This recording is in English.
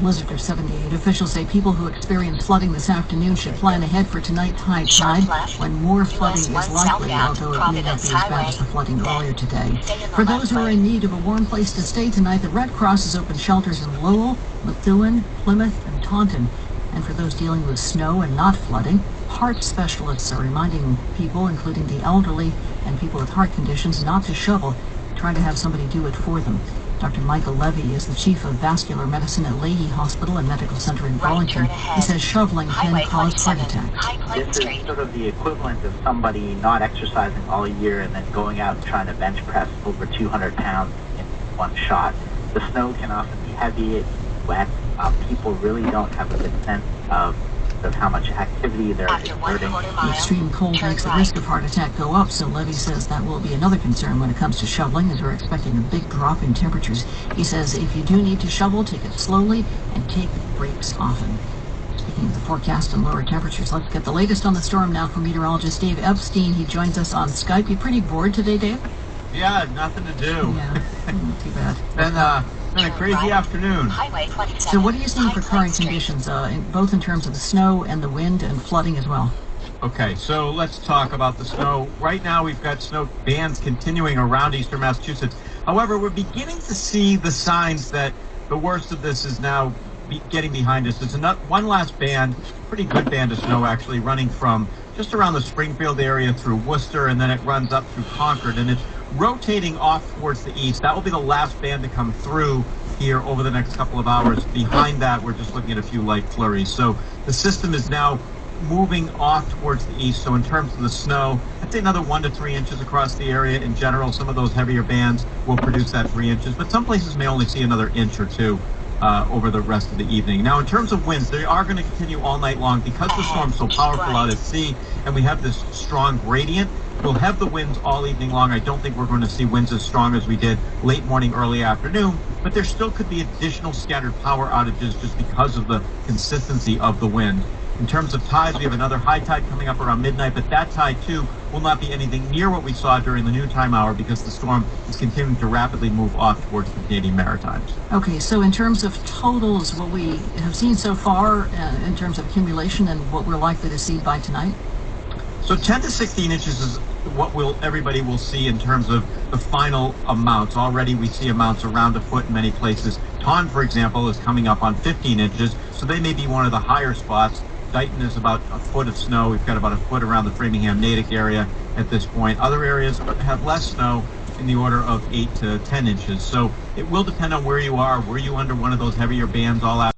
Blizzard of 78. Officials say people who experience flooding this afternoon should plan ahead for tonight's high tide when more flooding is likely, although it may not be as bad as the flooding earlier today. For those who are in need of a warm place to stay tonight, the Red Cross has opened shelters in Lowell, Methuen, Plymouth, and Taunton. And for those dealing with snow and not flooding, heart specialists are reminding people, including the elderly and people with heart conditions, not to shovel, trying to have somebody do it for them. Dr. Michael Levy is the chief of vascular medicine at Leahy Hospital and Medical Center in Burlington. He says shoveling can cause heart attacks. This is sort of the equivalent of somebody not exercising all year and then going out and trying to bench press over 200 pounds in one shot. The snow can often be heavy, it's wet. People really don't have a good sense of how much activity they're exerting. The extreme cold makes the risk of heart attack go up, so Levy says that will be another concern when it comes to shoveling, as we're expecting a big drop in temperatures. He says if you do need to shovel, take it slowly and take breaks often. Speaking of the forecast and lower temperatures, let's get the latest on the storm now from meteorologist Dave Epstein. He joins us on Skype. You pretty bored today, Dave? Yeah, nothing to do. Yeah, too bad. Been a crazy afternoon. So what are you seeing for current conditions, both in terms of the snow and the wind and flooding as well? Okay, so let's talk about the snow. Right now we've got snow bands continuing around eastern Massachusetts. However, we're beginning to see the signs that the worst of this is now getting behind us. There's one last band, pretty good band of snow actually, running from just around the Springfield area through Worcester, and then it runs up through Concord, and it's rotating off towards the east. That will be the last band to come through here over the next couple of hours. Behind that, we're just looking at a few light flurries. So the system is now moving off towards the east. So in terms of the snow, I'd say another 1 to 3 inches across the area. In general, some of those heavier bands will produce that 3 inches, but some places may only see another inch or two over the rest of the evening. Now, in terms of winds, they are going to continue all night long because the storm's so powerful out at sea, and we have this strong gradient. We'll have the winds all evening long. I don't think we're going to see winds as strong as we did late morning, early afternoon, but there still could be additional scattered power outages just because of the consistency of the wind. In terms of tides, we have another high tide coming up around midnight, but that tide too will not be anything near what we saw during the noontime hour because the storm is continuing to rapidly move off towards the Canadian Maritimes. Okay, so in terms of totals, what we have seen so far in terms of accumulation and what we're likely to see by tonight? So 10 to 16 inches is what everybody will see in terms of the final amounts. Already we see amounts around a foot in many places. Taunton, for example, is coming up on 15 inches, so they may be one of the higher spots. Dighton is about a foot of snow. We've got about a foot around the Framingham-Natick area at this point. Other areas have less snow in the order of 8 to 10 inches. So it will depend on where you are. Were you under one of those heavier bands all out?